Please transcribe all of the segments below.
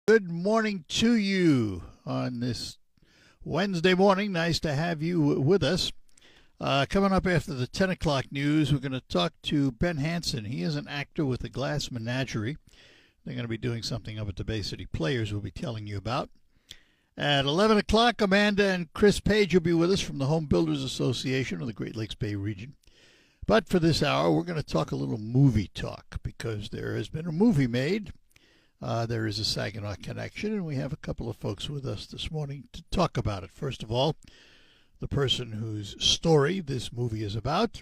Good morning to you on this Wednesday morning. Nice to have you with us. Coming up after the 10 o'clock news, we're going to talk to Ben Hansen. He is an actor with the Glass Menagerie. They're going to be doing something up at the Bay City Players we'll be telling you about. At 11 o'clock, Amanda and Chris Page will be with us from the Home Builders Association of the Great Lakes Bay region. But for this hour, we're going to talk a little movie talk because there has been a movie made. There is a Saginaw connection, and we have a couple of folks with us this morning to talk about it. First of all, the person whose story this movie is about,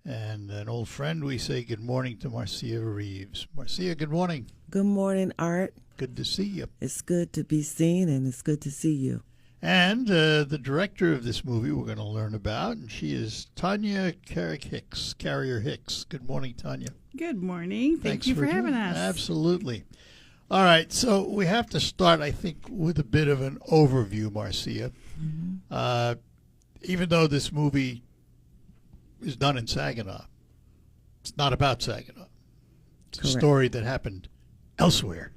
and an old friend. We say good morning to Marcia Reeves. Marcia, good morning. Good morning, Art. Good to see you. It's good to be seen, and it's good to see you. And the director of this movie we're going to learn about, and she is Tanya Carrier Hicks. Good morning, Tanya. Good morning. Thanks Thank you for having us. Absolutely. All right, so we have to start, I think, with a bit of an overview, Marcia. Mm-hmm. Even though this movie is done in Saginaw, it's not about Saginaw. It's Correct. A story that happened elsewhere.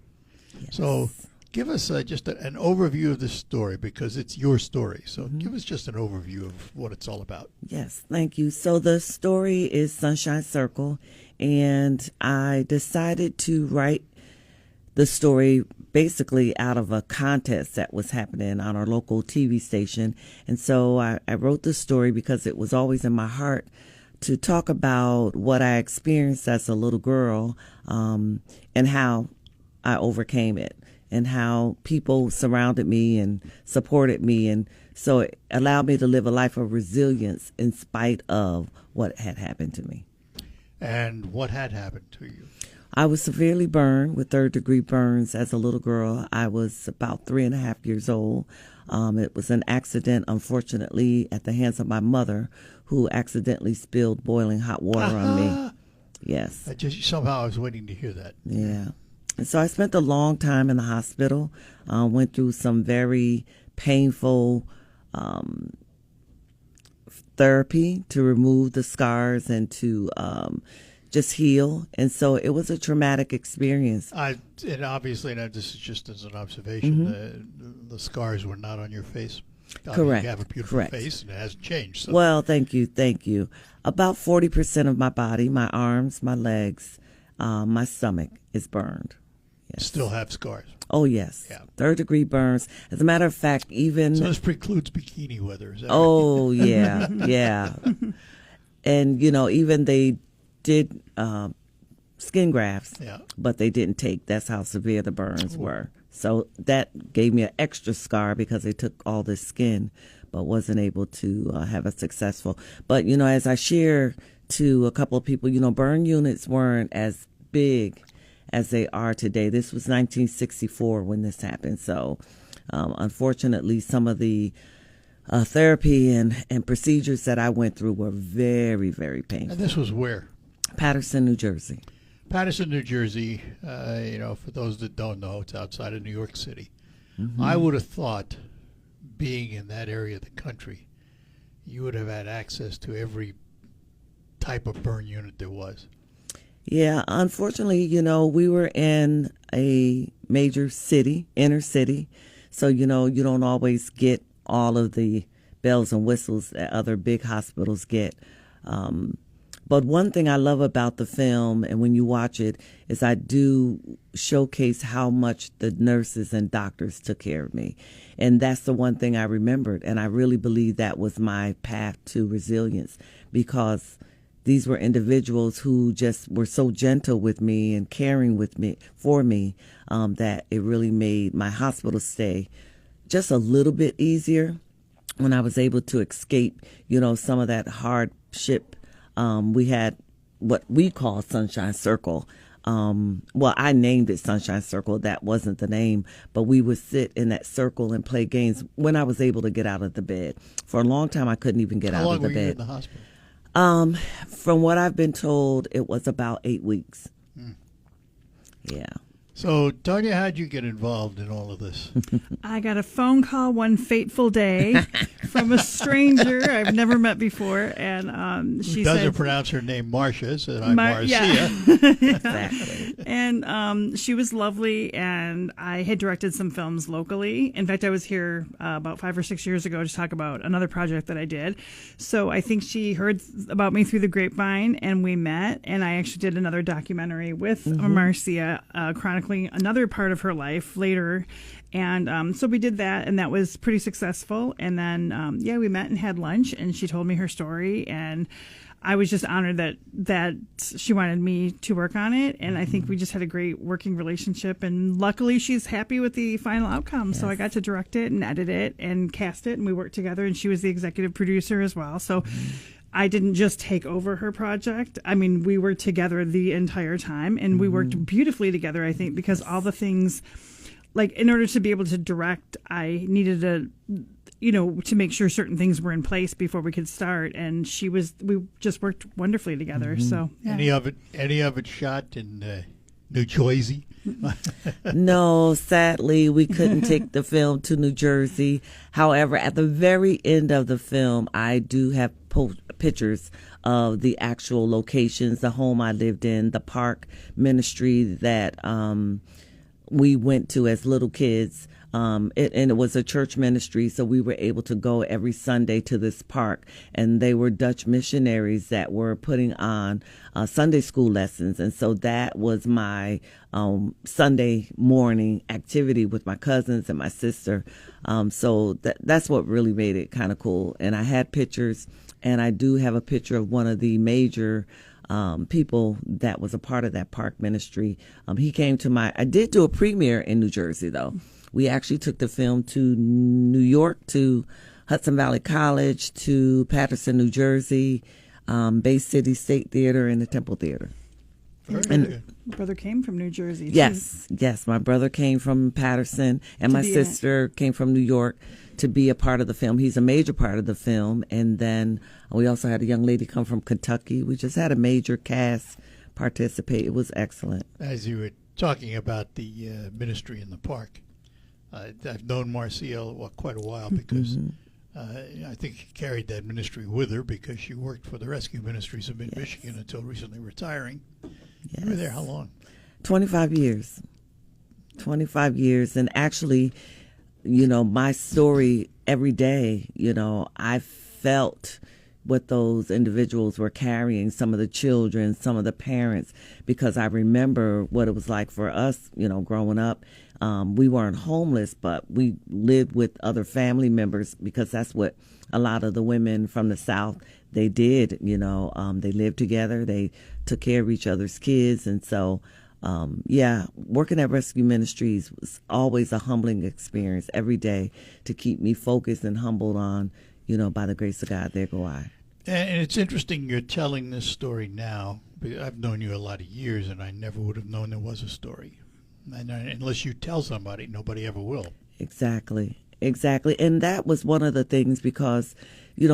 Yes. So give us just an overview of this story because it's your story. So give us just an overview of what it's all about. Yes, thank you. So the story is Sunshine Circle, and I decided to write the story basically out of a contest that was happening on our local TV station. And so I wrote the story because it was always in my heart to talk about what I experienced as a little girl, and how I overcame it, and how people surrounded me and supported me. And so it allowed me to live a life of resilience in spite of what had happened to me. And what had happened to you? I was severely burned with third-degree burns as a little girl. I was about 3.5 years old. It was an accident, unfortunately, at the hands of my mother, who accidentally spilled boiling hot water on me. Yes. Somehow I was waiting to hear that. Yeah. And so I spent a long time in the hospital, went through some very painful therapy to remove the scars and to just heal. And so it was a traumatic experience. And obviously, now this is just as an observation, the scars were not on your face. Correct. You have a beautiful Correct. face, and it hasn't changed. So. Well, thank you. About 40% of my body, my arms, my legs, my stomach is burned. Yes. Still have scars. Oh, yes. Yeah. Third-degree burns. As a matter of fact, even... So this precludes bikini weather, is that Oh, right? yeah, yeah. And, even they did skin grafts, but they didn't take. That's how severe the burns were. So that gave me an extra scar because they took all the skin, but wasn't able to have a successful. But, as I share to a couple of people, burn units weren't as big as they are today. This was 1964 when this happened. So, unfortunately, some of the therapy and procedures that I went through were very, very painful. And this was where? Paterson, New Jersey. Paterson, New Jersey, for those that don't know, it's outside of New York City. Mm-hmm. I would have thought, being in that area of the country, you would have had access to every type of burn unit there was. Yeah, unfortunately, we were in a major city, inner city, so, you don't always get all of the bells and whistles that other big hospitals get. But one thing I love about the film, and when you watch it, is I do showcase how much the nurses and doctors took care of me. And that's the one thing I remembered. And I really believe that was my path to resilience, because these were individuals who just were so gentle with me and caring with me, for me, that it really made my hospital stay just a little bit easier when I was able to escape, some of that hardship. We had what we call Sunshine Circle. Well, I named it Sunshine Circle. That wasn't the name, but we would sit in that circle and play games when I was able to get out of the bed. For a long time, I couldn't even get out of the How long were bed. you in the hospital? From what I've been told, it was about 8 weeks. Yeah. So, Tanya, how'd you get involved in all of this? I got a phone call one fateful day from a stranger I've never met before, and she Doesn't said, pronounce her name Marcia, said I'm Marcia. Yeah. Exactly. And she was lovely, and I had directed some films locally. In fact, I was here about 5 or 6 years ago to talk about another project that I did. So I think she heard about me through the grapevine, and we met, and I actually did another documentary with Marcia, chronicling another part of her life later. And so we did that, and that was pretty successful. And then, we met and had lunch, and she told me her story, and I was just honored that she wanted me to work on it. And I think we just had a great working relationship, and luckily she's happy with the final outcome. Yes. So I got to direct it and edit it and cast it, and we worked together, and she was the executive producer as well. So I didn't just take over her project. I mean, we were together the entire time, and we worked beautifully together, I think, because all the things, like in order to be able to direct, I needed to make sure certain things were in place before we could start. And we just worked wonderfully together. So yeah. Any of it shot in New Jersey? No, sadly, we couldn't take the film to New Jersey. However, at the very end of the film, I do have pictures of the actual locations, the home I lived in, the park ministry that we went to as little kids. And it was a church ministry, so we were able to go every Sunday to this park. And they were Dutch missionaries that were putting on Sunday school lessons. And so that was my Sunday morning activity with my cousins and my sister. So that's what really made it kind of cool. And I had pictures, and I do have a picture of one of the major people that was a part of that park ministry. He came to I did do a premiere in New Jersey, though. We actually took the film to New York, to Hudson Valley College, to Paterson, New Jersey, Bay City State Theater, and the Temple Theater. Very good. My brother came from New Jersey. Yes. My brother came from Paterson, and my sister came from New York to be a part of the film. He's a major part of the film. And then we also had a young lady come from Kentucky. We just had a major cast participate. It was excellent. As you were talking about the ministry in the park, I've known Marcia quite a while because I think she carried that ministry with her because she worked for the Rescue Ministries of Mid-Michigan until recently retiring. Yes. You were there how long? 25 years. 25 years. And actually, my story every day, I felt what those individuals were carrying, some of the children, some of the parents, because I remember what it was like for us, growing up. We weren't homeless, but we lived with other family members because that's what a lot of the women from the South, they did, they lived together. They took care of each other's kids. And so, working at Rescue Ministries was always a humbling experience every day to keep me focused and humbled on, by the grace of God, there go I. And it's interesting you're telling this story now. I've known you a lot of years, and I never would have known there was a story. And unless you tell somebody, nobody ever will. Exactly. And that was one of the things because,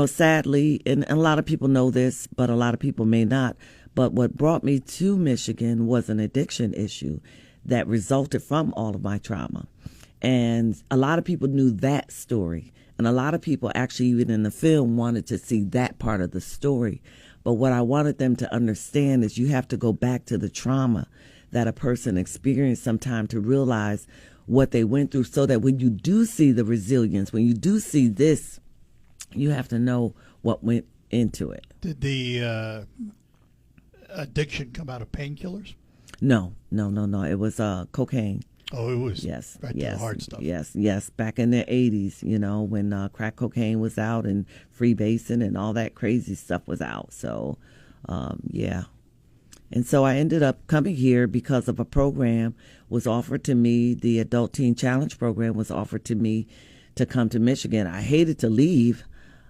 sadly, and a lot of people know this, but a lot of people may not, but what brought me to Michigan was an addiction issue that resulted from all of my trauma. And a lot of people knew that story. And a lot of people actually, even in the film, wanted to see that part of the story. But what I wanted them to understand is you have to go back to the trauma that a person experienced sometime to realize what they went through so that when you do see the resilience, when you do see this, you have to know what went into it. Did the addiction come out of painkillers? No. It was cocaine. Oh, it was yes, right to the hard stuff. Yes. Back in the 80s, when crack cocaine was out and freebasing and all that crazy stuff was out. So, And so I ended up coming here because of a program was offered to me. The Adult Teen Challenge program was offered to me to come to Michigan. I hated to leave,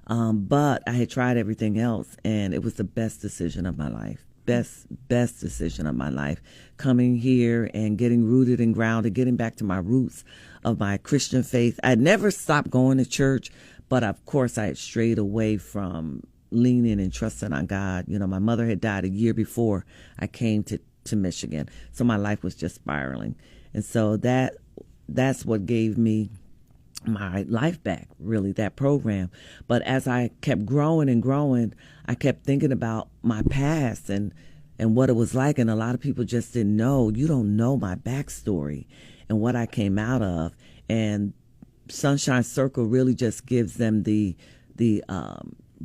but I had tried everything else, and it was the best decision of my life. Best decision of my life, coming here and getting rooted and grounded, getting back to my roots of my Christian faith. I never stopped going to church, but of course I had strayed away from leaning and trusting on God. My mother had died a year before I came to Michigan, so my life was just spiraling. And so that's what gave me my life back, really, that program. But as I kept growing and growing, I kept thinking about my past and what it was like. And a lot of people just didn't know. You don't know my backstory and what I came out of. And Sunshine Circle really just gives them the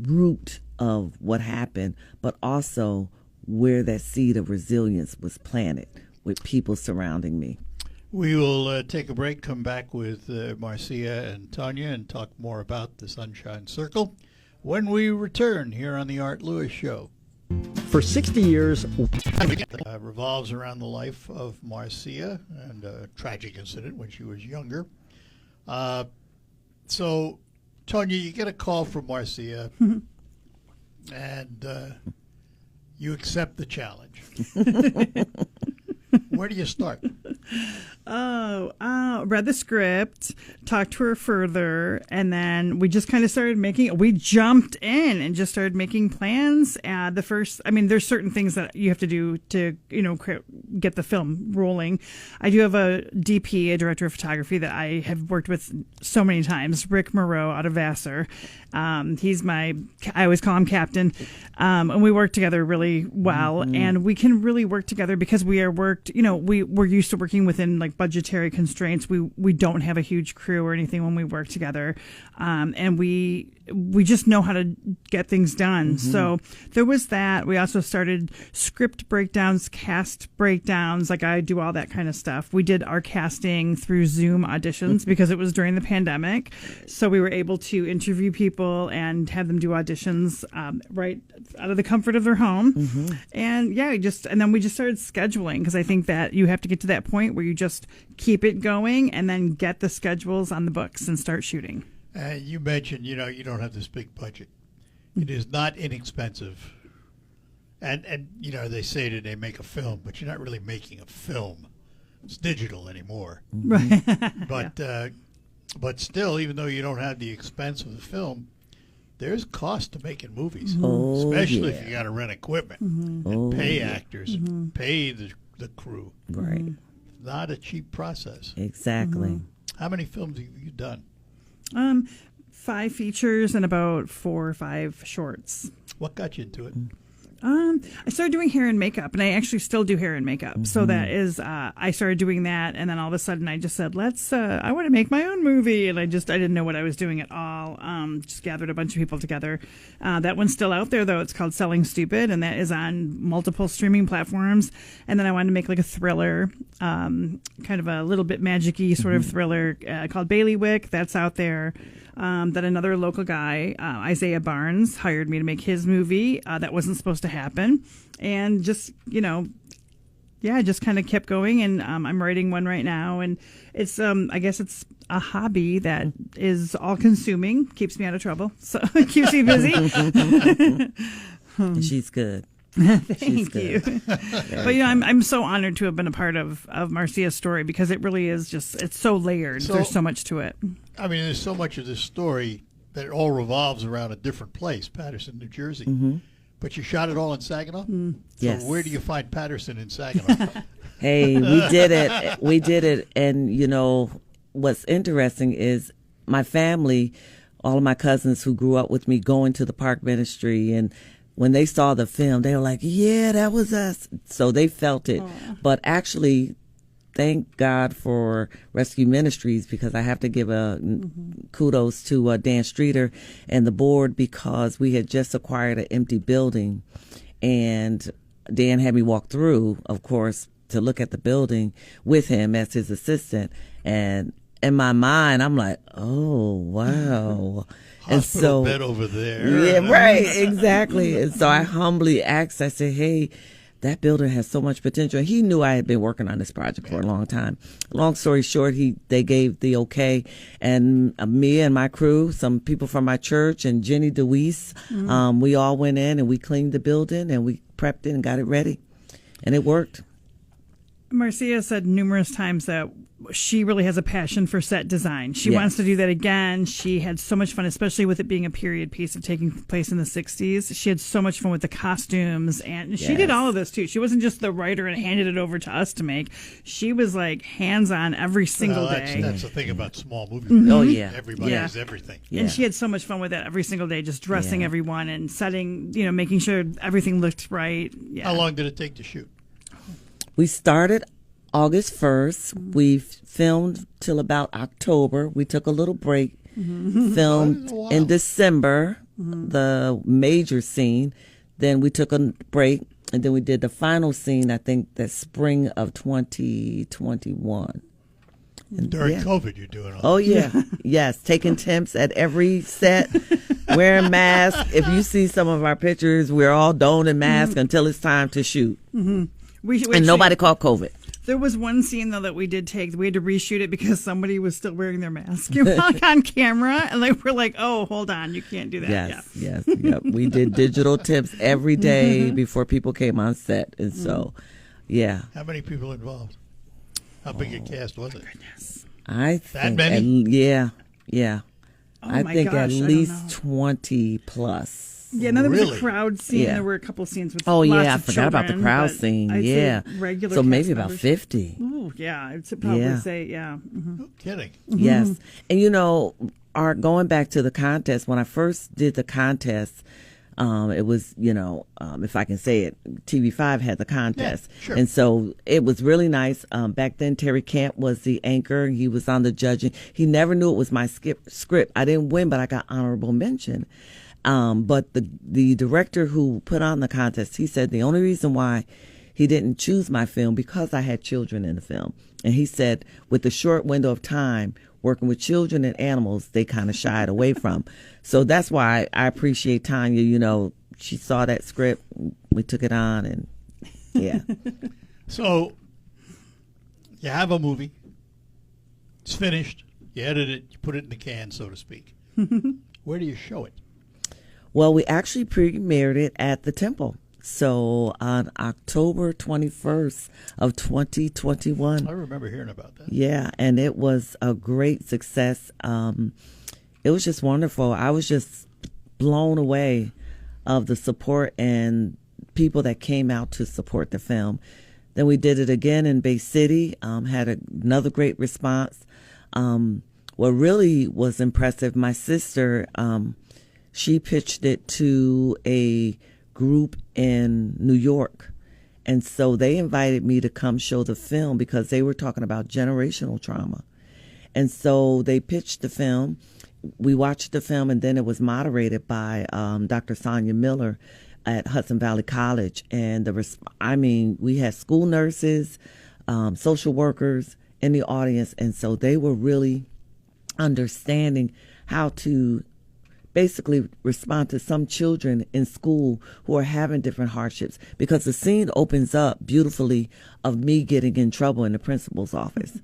root of what happened, but also where that seed of resilience was planted with people surrounding me. We will take a break, come back with Marcia and Tanya and talk more about the Sunshine Circle when we return here on the Art Lewis Show. For 60 years, revolves around the life of Marcia and a tragic incident when she was younger. So, Tanya, you get a call from Marcia, and you accept the challenge. Where do you start? Read the script, talked to her further, and then we just kind of started we jumped in and just started making plans. There's certain things that you have to do to, get the film rolling. I do have a DP, a director of photography, that I have worked with so many times, Rick Moreau out of Vassar. He's I always call him Captain. And we work together really well, and we can really work together because we're used to working within like budgetary constraints. We don't have a huge crew or anything when we work together. And we just know how to get things done. So there was that. We also started script breakdowns, cast breakdowns. Like I do all that kind of stuff. We did our casting through Zoom auditions because it was during the pandemic. So we were able to interview people and have them do auditions right out of the comfort of their home. And then we just started scheduling, because I think that you have to get to that point where you just keep it going and then get the schedules on the books and start shooting. You mentioned, you don't have this big budget. It is not inexpensive. And they say that they make a film, but you're not really making a film. It's digital anymore. Right. But still, even though you don't have the expense of the film, there's cost to making movies, especially if you got to rent equipment and pay actors and pay the crew. Right. Not a cheap process. Exactly. How many films have you done? 5 features and about 4 or 5 shorts. What got you into it? I started doing hair and makeup, and I actually still do hair and makeup. So that is, I started doing that, and then all of a sudden I just said, I want to make my own movie. And I didn't know what I was doing at all. Just gathered a bunch of people together. That one's still out there, though. It's called Selling Stupid, and that is on multiple streaming platforms. And then I wanted to make like a thriller, kind of a little bit magic-y sort of thriller called Bailiwick. That's out there. That another local guy, Isaiah Barnes, hired me to make his movie. That wasn't supposed to happen. And just, just kind of kept going. And I'm writing one right now. And it's, I guess it's a hobby that is all-consuming, keeps me out of trouble. So it keeps me busy. She's good. Thank you. But I'm so honored to have been a part of Marcia's story, because it really is it's so layered. There's so much to it. I mean, there's so much of this story that it all revolves around a different place, Patterson, New Jersey. But you shot it all in Saginaw? Yes. So where do you find Patterson in Saginaw? Hey, we did it. We did it. And, what's interesting is my family, all of my cousins who grew up with me going to the park ministry, and when they saw the film, they were like, yeah, that was us. So they felt it. Aww. But actually, thank God for Rescue Ministries, because I have to give kudos to Dan Streeter and the board, because we had just acquired an empty building. And Dan had me walk through, of course, to look at the building with him as his assistant. And in my mind, I'm like, oh, wow. Hospital bed over there. Yeah, right, exactly. And so I humbly asked, I said, hey, that building has so much potential. He knew I had been working on this project for a long time. Long story short, they gave the okay. And me and my crew, some people from my church, and Jenny DeWeese, we all went in and we cleaned the building and we prepped it and got it ready. And it worked. Marcia said numerous times that she really has a passion for set design. She wants to do that again. She had so much fun, especially with it being a period piece of taking place in the 60s. She had so much fun with the costumes, and she did all of this too. She wasn't just the writer and handed it over to us to make. She was like hands-on every single day. That's the thing about small movies. Oh, yeah. Everybody has everything. Yeah. And she had so much fun with that every single day, just dressing everyone and setting, making sure everything looked right. Yeah. How long did it take to shoot? We started August 1st. We filmed till about October. We took a little break, filmed in December, the major scene. Then we took a break, and then we did the final scene, I think, the spring of 2021. And During COVID, you're doing all Oh, yeah. Yes. Taking temps at every set, wearing masks. If you see some of our pictures, we're all donned in masks until it's time to shoot. And Nobody caught COVID. There was one scene, though, that we did take. We had to reshoot it because somebody was still wearing their mask on camera. And they were like, oh, hold on. You can't do that. Yes. We did digital tips every day before people came on set. And so, yeah. How many people involved? How big a cast was it? I think That many? Yeah. Oh, I my think gosh, at I don't least know. 20 plus. Yeah, no, there was Really? a crowd scene. Yeah. There were a couple scenes with Oh, lots yeah. I of forgot about the children, crowd but scene. I'd say Yeah. regular So maybe cast about members. 50. Ooh, yeah. I'd probably Yeah. say, yeah. No kidding. Yes. And going back to the contest, when I first did the contest, it was, if I can say it, TV5 had the contest. Yeah, sure. And so it was really nice. Back then, Terry Camp was the anchor. He was on the judging. He never knew it was my script. I didn't win, but I got honorable mention. But the director who put on the contest, he said the only reason why he didn't choose my film because I had children in the film. And he said with the short window of time working with children and animals, they kind of shied away from. So that's why I appreciate Tanya. She saw that script, we took it on, and yeah. So you have a movie. It's finished. You edit it. You put it in the can, so to speak. Where do you show it? Well, we actually premiered it at the Temple. So on October 21st of 2021. I remember hearing about that. Yeah, and it was a great success. It was just wonderful. I was just blown away of the support and people that came out to support the film. Then we did it again in Bay City, had another great response. What really was impressive, my sister, she pitched it to a group in New York. And so they invited me to come show the film because they were talking about generational trauma. And so they pitched the film. We watched the film, and then it was moderated by Dr. Sonia Miller at Hudson Valley College. And we had school nurses, social workers in the audience. And so they were really understanding how to basically respond to some children in school who are having different hardships, because the scene opens up beautifully of me getting in trouble in the principal's office.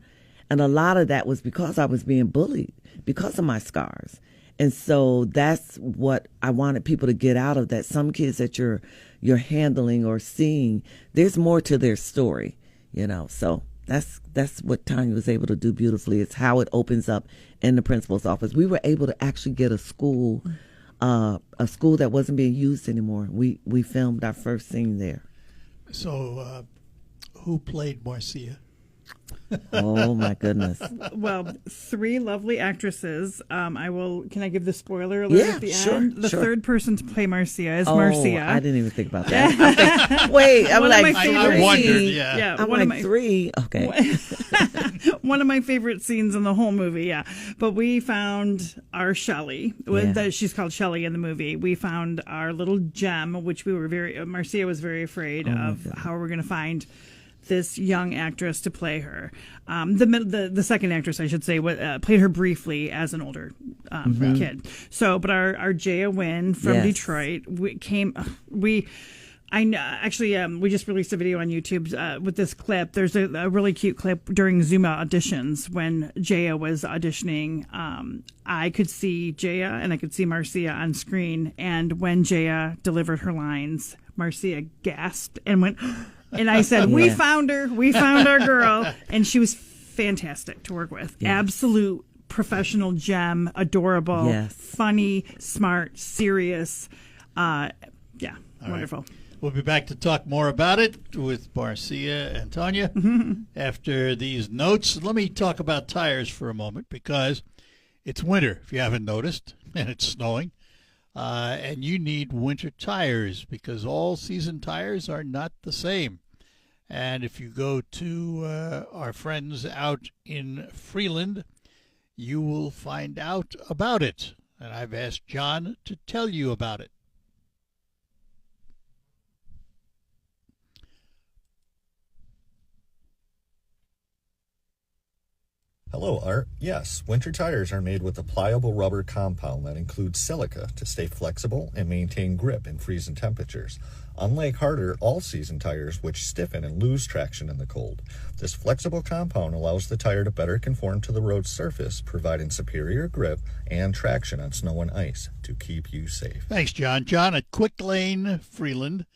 And a lot of that was because I was being bullied because of my scars. And so that's what I wanted people to get out of that. Some kids that you're handling or seeing, there's more to their story, so that's what Tanya was able to do beautifully. It's how it opens up in the principal's office. We were able to actually get a school that wasn't being used anymore. We filmed our first scene there. So who played Marcia? Oh my goodness! Well, 3 lovely actresses. Can I give the spoiler alert at the end? The third person to play Marcia is Marcia. I didn't even think about that. Wait, I'm One like, of my favorite I wondered, scenes. yeah. I'm one of like my 3. Okay. one of my favorite scenes in the whole movie, yeah. But we found our Shelley. She's called Shelley in the movie. We found our little gem, which Marcia was very afraid of how we're going to find this young actress to play her. The second actress, I should say, played her briefly as an older kid. So, but our Jaya Wynn from Detroit we just released a video on YouTube with this clip. There's a really cute clip during Zuma auditions when Jaya was auditioning. I could see Jaya and I could see Marcia on screen. And when Jaya delivered her lines, Marcia gasped and went... And I said, we found her. We found our girl. And she was fantastic to work with. Yes. Absolute professional gem, adorable, Yes. funny, smart, serious. Wonderful. Right. We'll be back to talk more about it with Marcia and Tanya after these notes. Let me talk about tires for a moment because it's winter, if you haven't noticed, and it's snowing. And you need winter tires because all season tires are not the same. And if you go to our friends out in Freeland, you will find out about it. And I've asked John to tell you about it. Hello, Art. Yes, winter tires are made with a pliable rubber compound that includes silica to stay flexible and maintain grip in freezing temperatures. Unlike harder all-season tires, which stiffen and lose traction in the cold, this flexible compound allows the tire to better conform to the road surface, providing superior grip and traction on snow and ice to keep you safe. Thanks, John. John at Quick Lane, Freeland.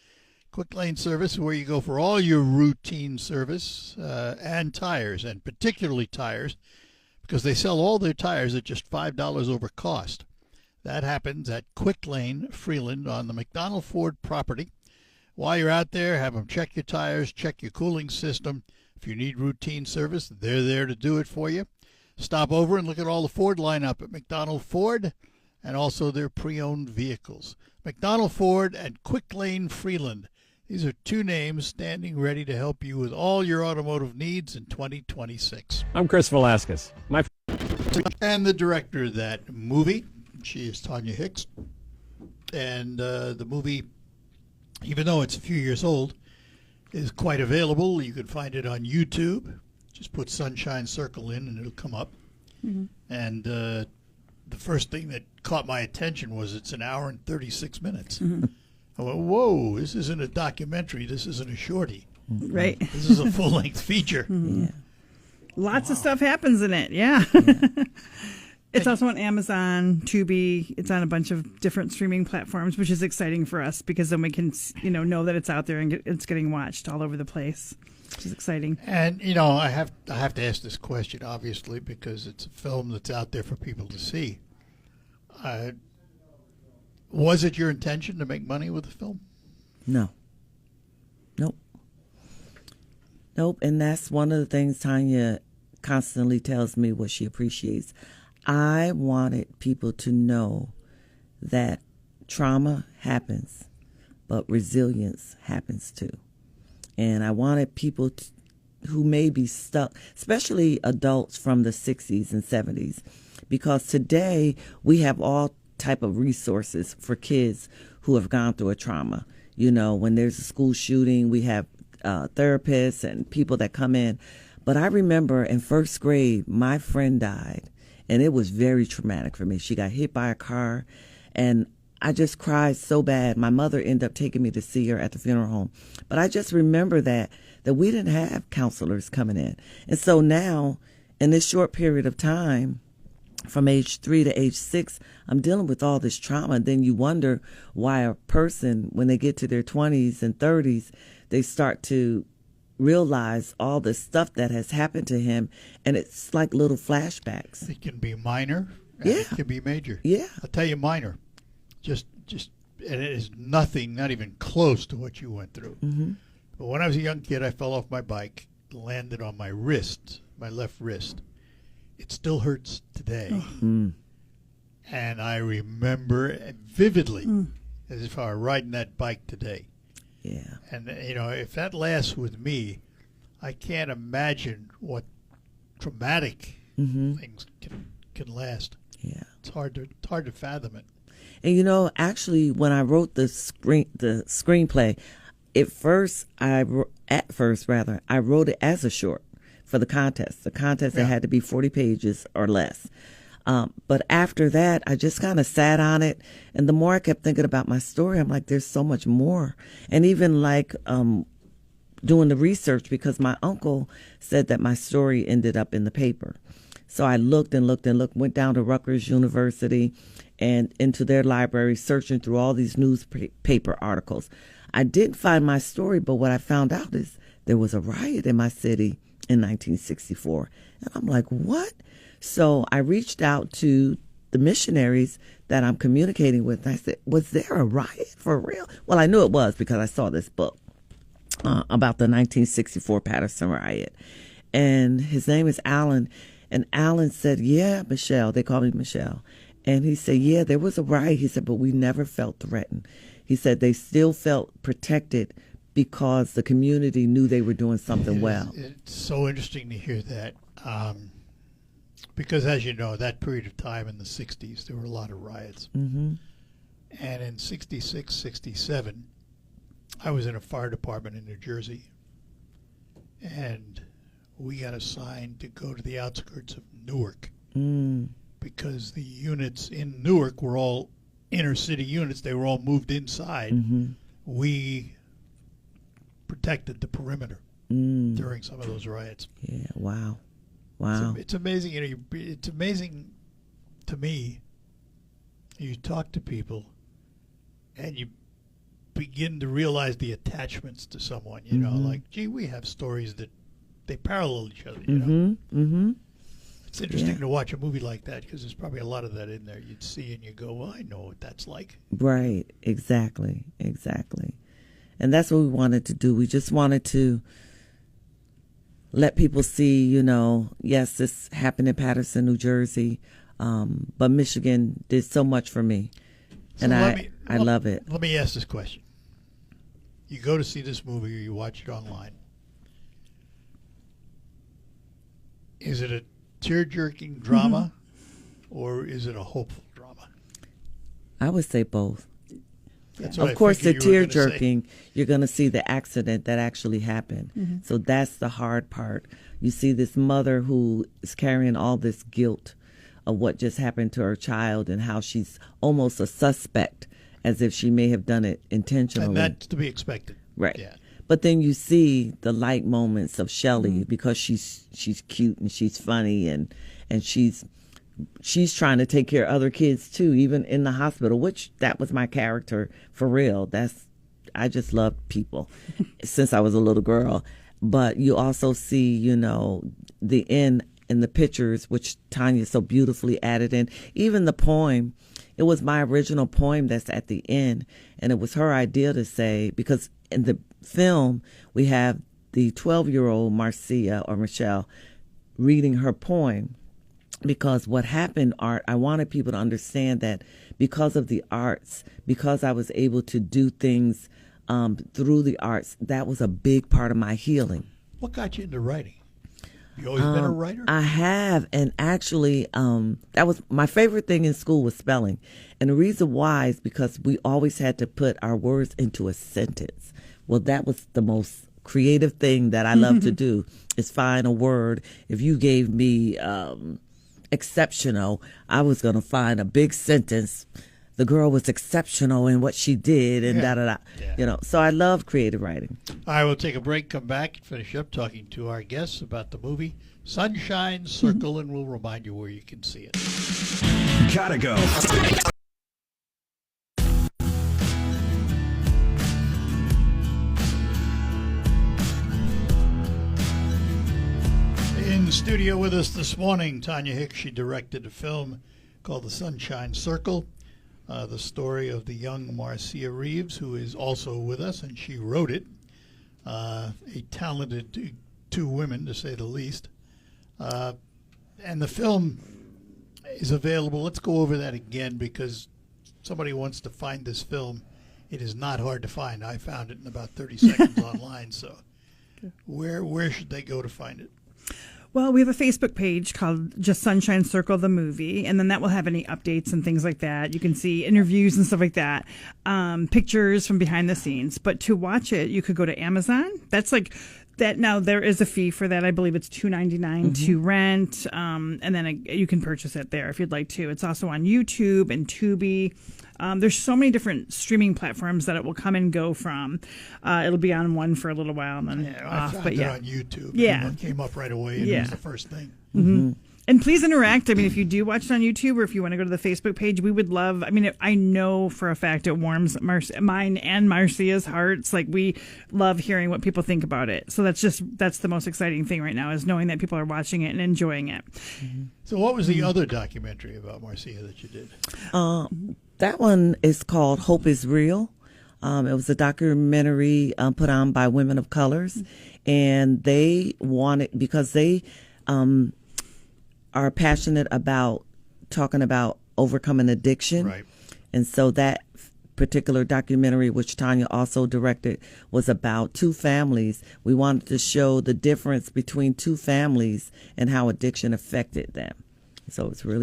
Quick Lane Service, where you go for all your routine service and tires, and particularly tires, because they sell all their tires at just $5 over cost. That happens at Quick Lane, Freeland, on the McDonald Ford property. While you're out there, have them check your tires, check your cooling system. If you need routine service, they're there to do it for you. Stop over and look at all the Ford lineup at McDonald Ford and also their pre-owned vehicles. McDonald Ford and Quick Lane, Freeland. These are two names standing ready to help you with all your automotive needs in 2026. I'm Chris Velasquez. And the director of that movie, she is Tanya Hicks. And the movie, even though it's a few years old, is quite available. You can find it on YouTube. Just put Sunshine Circle in and it'll come up. Mm-hmm. And the first thing that caught my attention was it's an hour and 36 minutes. Mm-hmm. I went, whoa, this isn't a documentary. This isn't a shorty. Right. This is a full-length feature. Mm-hmm. Yeah. Lots of stuff happens in it, yeah. It's also on Amazon, Tubi. It's on a bunch of different streaming platforms, which is exciting for us because then we can, know that it's out there and it's getting watched all over the place, which is exciting. And, I have to ask this question, obviously, because it's a film that's out there for people to see. Was it your intention to make money with the film? No. Nope. And that's one of the things Tanya constantly tells me what she appreciates. I wanted people to know that trauma happens, but resilience happens too. And I wanted people who may be stuck, especially adults from the 60s and 70s, because today we have all type of resources for kids who have gone through a trauma. When there's a school shooting, we have therapists and people that come in. But I remember in first grade, my friend died, and it was very traumatic for me. She got hit by a car, and I just cried so bad. My mother ended up taking me to see her at the funeral home. But I just remember that we didn't have counselors coming in. And so now, in this short period of time, from age 3 to age 6, I'm dealing with all this trauma. And then you wonder why a person, when they get to their 20s and 30s, they start to realize all the stuff that has happened to him. And it's like little flashbacks. It can be minor. And Yeah. It can be major. Yeah. I'll tell you minor. And it is nothing, not even close to what you went through. Mm-hmm. But when I was a young kid, I fell off my bike, landed on my wrist, my left wrist. It still hurts today. Mm. And I remember vividly as if I were riding that bike today. Yeah. And, if that lasts with me, I can't imagine what traumatic things can last. Yeah. It's hard to fathom it. And actually, when I wrote the screenplay, at first I wrote it as a short for the contest. The contest that had to be 40 pages or less. But after that, I just kind of sat on it. And the more I kept thinking about my story, I'm like, there's so much more. And even like doing the research, because my uncle said that my story ended up in the paper. So I looked, went down to Rutgers University and into their library, searching through all these newspaper articles. I didn't find my story, but what I found out is there was a riot in my city in 1964. And I'm like, what? So I reached out to the missionaries that I'm communicating with. I said, was there a riot for real? Well, I knew it was because I saw this book about the 1964 Patterson riot. And his name is Alan. And Alan said, yeah, Michelle. They call me Michelle. And he said, yeah, there was a riot. He said, but we never felt threatened. He said they still felt protected because the community knew they were doing something well. It's so interesting to hear that. Because as you know, that period of time in the 60s, there were a lot of riots. Mm-hmm. And in 66, 67, I was in a fire department in New Jersey. And we got assigned to go to the outskirts of Newark. Because the units in Newark were all inner city units. They were all moved inside. Mm-hmm. We protected the perimeter during some of those riots. Yeah, wow. Wow. It's amazing. It's amazing to me. You talk to people and you begin to realize the attachments to someone, you know, like, gee, we have stories that they parallel each other, you know. Mm-hmm. It's interesting to watch a movie like that because there's probably a lot of that in there you'd see and you go, well, I know what that's like. Right. Exactly. And that's what we wanted to do. We just wanted to let people see, you know, yes, this happened in Patterson, New Jersey, but Michigan did so much for me. And I love it. Let me ask this question. You go to see this movie or you watch it online. Is it a tear-jerking drama or is it a hopeful drama? I would say both. That's what Of course, the figured you were gonna say. tear-jerking, you're going to see the accident that actually happened. So that's the hard part. You see this mother who is carrying all this guilt of what just happened to her child and how she's almost a suspect as if she may have done it intentionally. And that's to be expected. Right. Yeah. But then you see the light moments of Shelley because she's cute and she's funny and she's trying to take care of other kids too, even in the hospital, which that was my character for real. I just loved people since I was a little girl. But you also see, you know, the end in the pictures, which Tanya so beautifully added in. Even the poem, it was my original poem that's at the end. And it was her idea to say, because in the film, we have the 12-year-old Marcia or Michelle reading her poem. Because what happened, Art, I wanted people to understand that because of the arts, because I was able to do things through the arts, that was a big part of my healing. What got you into writing? You always been a writer? I have, and actually, that was my favorite thing in school was spelling. And the reason why is because we always had to put our words into a sentence. Well, that was the most creative thing that I love to do, is find a word. If you gave me exceptional, I was going to find a big sentence. The girl was exceptional in what she did and da-da-da. Yeah. You know, so I love creative writing. All right, we'll take a break, come back, and finish up talking to our guests about the movie Sunshine Circle, and we'll remind you where you can see it. Gotta go. In the studio with us this morning, Tanya Hicks. She directed a film called The Sunshine Circle, the story of the young Marcia Reeves, who is also with us, and she wrote it. A talented two women, to say the least. And the film is available. Let's go over that again, because somebody wants to find this film. It is not hard to find. I found it in about 30 seconds online. So where should they go to find it? Well, we have a Facebook page called just Sunshine Circle, the movie, and then that will have any updates and things like that. You can see interviews and stuff like that, pictures from behind the scenes. But to watch it, you could go to Amazon. That's like that. Now, there is a fee for that. I believe it's $2.99 to rent, and then you can purchase it there if you'd like to. It's also on YouTube and Tubi. There's so many different streaming platforms that it will come and go from. It'll be on one for a little while and then I off. found But it yeah, on YouTube. Yeah. It came up right away, and it Yeah. was the first thing. Mm-hmm. And please interact. I mean, if you do watch it on YouTube or if you want to go to the Facebook page, we would love, I mean, I know for a fact it warms mine and Marcia's hearts. Like, we love hearing what people think about it. So that's the most exciting thing right now, is knowing that people are watching it and enjoying it. So what was the other documentary about Marcia that you did? That one is called Hope is Real. It was a documentary put on by Women of Colors, and they wanted, because they are passionate about talking about overcoming addiction. Right. And so that particular documentary, which Tanya also directed, was about two families. We wanted to show the difference between two families and how addiction affected them. So it's really